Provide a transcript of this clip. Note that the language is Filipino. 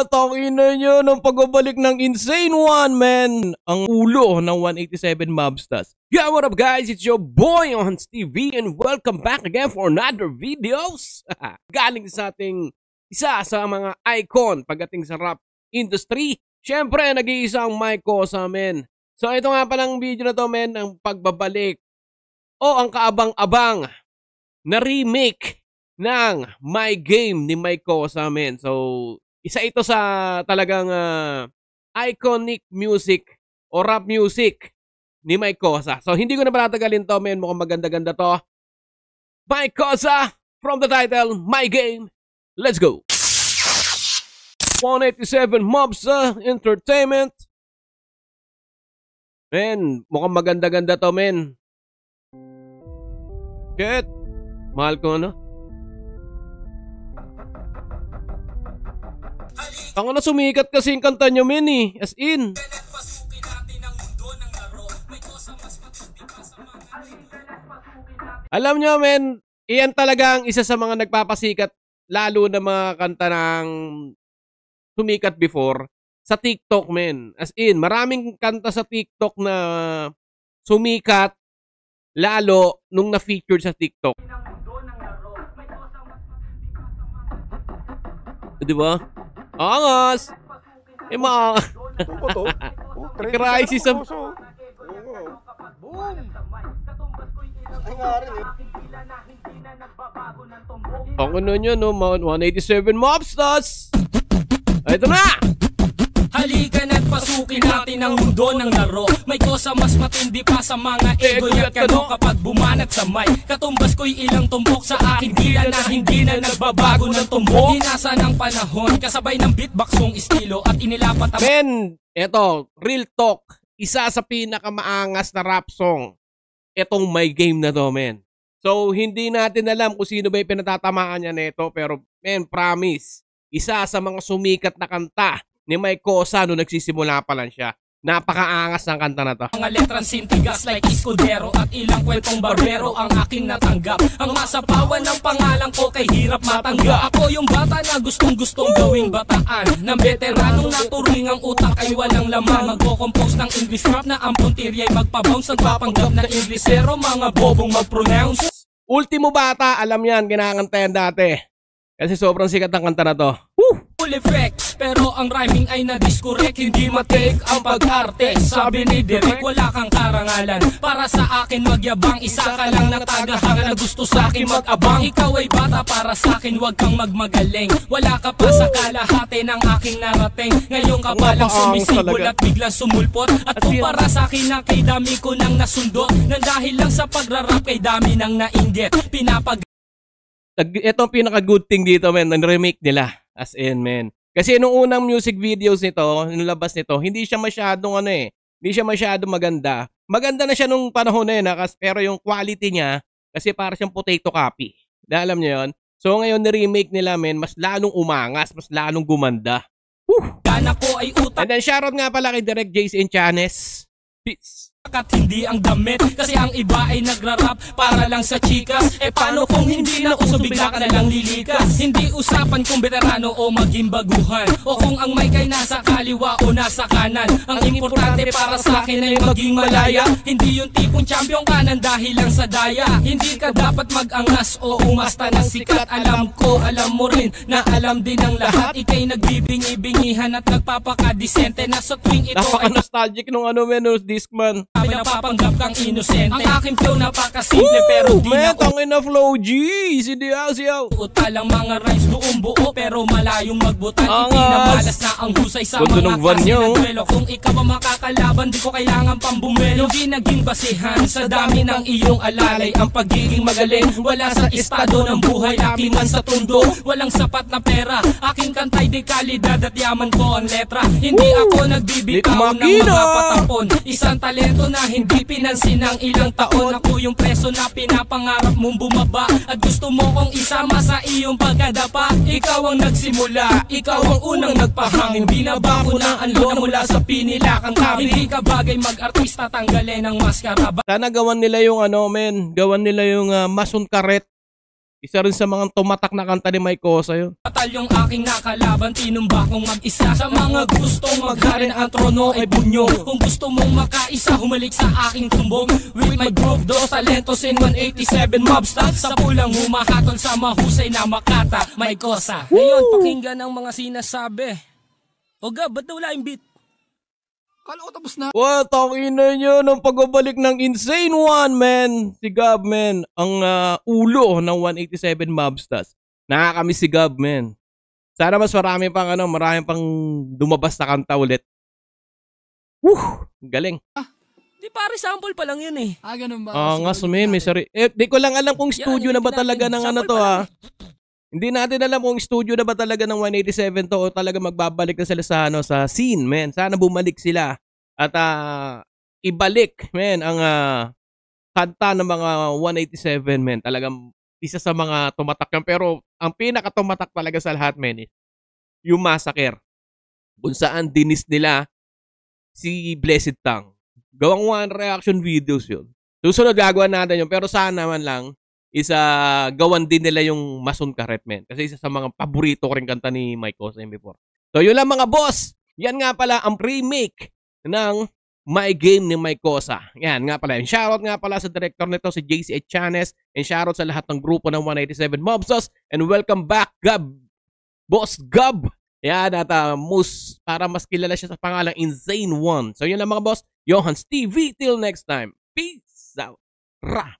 Tangina nyo ng pagbabalik ng Insane One, man. Ang ulo ng 187 Mobsters. Yeah, what up guys? It's your boy Hans TV and welcome back again for another videos. Galing sa ating isa sa mga icon pagdating sa rap industry. Siyempre, nag-iisang Mike Cosa, men. So ito nga palang video na to, men, ang pagbabalik o ang kaabang-abang na remake ng My Game ni Mike Cosa, men. So isa ito sa talagang iconic music o rap music ni Mike Cosa. So hindi ko na palatagalin to, men. Mukhang maganda-ganda to. Mike Cosa from the title My Game. Let's go. 187 Mobsters Entertainment. Men, mukhang maganda-ganda to, men. Shit. Mahal ko ano. Ang na sumikat kasi yung kanta nyo, men, eh. As in. Alam nyo, men, iyan talaga ang isa sa mga nagpapasikat, lalo na mga kanta ng sumikat before, sa TikTok, men. As in, maraming kanta sa TikTok na sumikat, lalo nung na-featured sa TikTok. Diba? Angas! Eh, mga... Crisis of... Boom! Ang ano nyo, no? 187 Mobsters! Ito na! Halika na't pasukin natin ang mundo ng laro. May kosa mas matindi pa sa mga ego at kano kapag bumanat sa mic. Katumbas ko'y ilang tumbok sa aking dila na hindi na nagbabago ng tumbok. Hinasa ng panahon, kasabay ng beatboxong estilo at inilapat ang... Men, eto, real talk. Isa sa pinakamaangas na rap song. Etong My Game na to, men. So, hindi natin alam kung sino ba yung pinatatamaan niya nito. Pero, men, promise. Isa sa mga sumikat na kanta ni Mike Cosa nung nagsisimula pa lang siya. Napakaangas ng kanta na to. Mga letrang sintigas like Escudero at ilang kwentong barbero ang aking natanggap. Ang masapawan ng pangalan ko kay hirap matanggap. Ako yung bata na gustong-gustong gawing bataan. Ng veteranong naturing ang utak ay walang laman. Magko-compose ng English rap na ang puntirya'y magpabounce. Nagpapanggap na Inglesero, mga bobong mag-pronounce. Ultimo Bata, alam yan, kinakantayan dati. Kasi sobrang sikat ng kanta na to. Full effect, pero ang rhyming ay na-discorrect. Hindi matake ang pag-arte. Sabi ni Derek, wala kang karangalan. Para sa akin magyabang, isa ka lang na tagahanga na gusto sa akin mag-abang. Ikaw ay bata, para sa akin wag kang magmagaling. Wala ka pa sa kalahati ng aking narating. Ngayon ka palang sumisibol at biglang sumulpot. At kumpara sa akin na kay dami ko nang nasundot. Nang dahil lang sa pagrarap kay dami nang nainggit. Ito ang pinaka-good thing dito, men, ang remake nila. As in, men. Kasi nung unang music videos nito, nung labas nito, hindi siya masyadong hindi siya masyadong maganda. Maganda na siya nung panahon na yun, pero yung quality niya, kasi para siyang potato copy. Alam niyo yun? So ngayon, ni-remake nila, men, mas lalong umangas, mas lalong gumanda. And then, shoutout nga pala kay Direct Jace Enchanes. Peace. At hindi ang damit, kasi ang iba ay nagrarap para lang sa chikas. Eh paano kung hindi na uso, bigla ka na lang lilikas. Hindi usapan kung veterano o maging baguhan, o kung ang mic ay nasa kaliwa o nasa kanan. Ang importante para sa akin ay maging malaya. Hindi yung tipong champion ka nang dahil lang sa daya. Hindi ka dapat mag-angas o umasta na sikat. Alam ko, alam mo rin, na alam din ng lahat. Ika'y nagbibingi-bingihan at nagpapakadisente na sa tuwing ito. Napaka-nostalgic nung Discman. Sabi napapanggap kang inosente. Ang aking flow napakasimple pero di na tangin na flow G. Siyaw. Utalang mga rhymes buong buo pero malayong magbutan. Ipinamalas na ang husay sa mga klase ng duelo. Kung ikaw ang makakalaban, di ko kailangan pang bumelo. Di naging basihan sa dami ng iyong alalay ang pagiging magaling. Wala sa estado ng buhay, laki man sa tundo. Walang sapat na pera, aking kantay di kalidad at yaman ko ang letra. Hindi ako nagbibitaw ng mga patapon. Isang talento na hindi pinansin ng ilang taon. Ako yung preso na pinapangarap mong bumaba at gusto mo kong isama sa iyong pagkadapa. Ikaw ang nagsimula, ikaw ang unang nagpahangin. Binabago na ang lona mula sa pinilakang kami. Hindi ka bagay mag-artista, tanggalin ang maskara. Sana gawan nila yung gawan nila yung Masun Karet Isa rin sa mga tumatak na kanta ni Mike Cosa yun. Patal yung aking nakalaban, tinumba kong mag-isa. Sa mga gustong magharin ang trono ay bunyo. Kung gusto mong makaisa, humalik sa aking tumbong. With my group, dos talentos in 187 Mobstars. Sa pulang humahatol sa mahusay na makata, Mike Cosa. Ngayon, pakinggan ang mga sinasabi. O Gab, ba't wala yung beat? Kala ko tapos na. Well, tangina nyo ng pagbabalik ng Insane One, man. Si Gab, man. Ang ulo ng 187 Mobstars. Nakakamiss si Gab, man. Sana mas marami pang dumabas na kanta ulit. Galing. Di pare, sample pa lang yun eh. Ganun ba? Nga sumin, may sari. Di ko lang alam kung studio na ba talaga ng ano to ha. Hindi natin alam kung studio na ba talaga ng 187 to o talaga magbabalik na sila sa ano sa scene, men. Sana bumalik sila at ibalik, men, ang kanta ng mga 187, men. Talagang isa sa mga tumatak yan. Pero ang pinaka-tumatak talaga sa lahat, men, yung Massacre. Kung saan dinis nila si Blessed Tongue. Gawang one reaction videos yun. Susunod gagawa natin yun. Pero sana man lang gawan din nila yung Mason Karet, men. Kasi isa sa mga paborito ko rin kanta ni Mike Cosa before. So yun lang mga boss. Yan nga pala ang remake ng My Game ni Mike Cosa. Yan nga pala. Shoutout nga pala sa director nito si JC Echanes. And shoutout sa lahat ng grupo ng 187 Mobstars. And welcome back, Gab. Boss Gab. Yan at para mas kilala siya sa pangalang Insane One. So yun lang mga boss. Johans TV. Till next time. Peace out. Ra.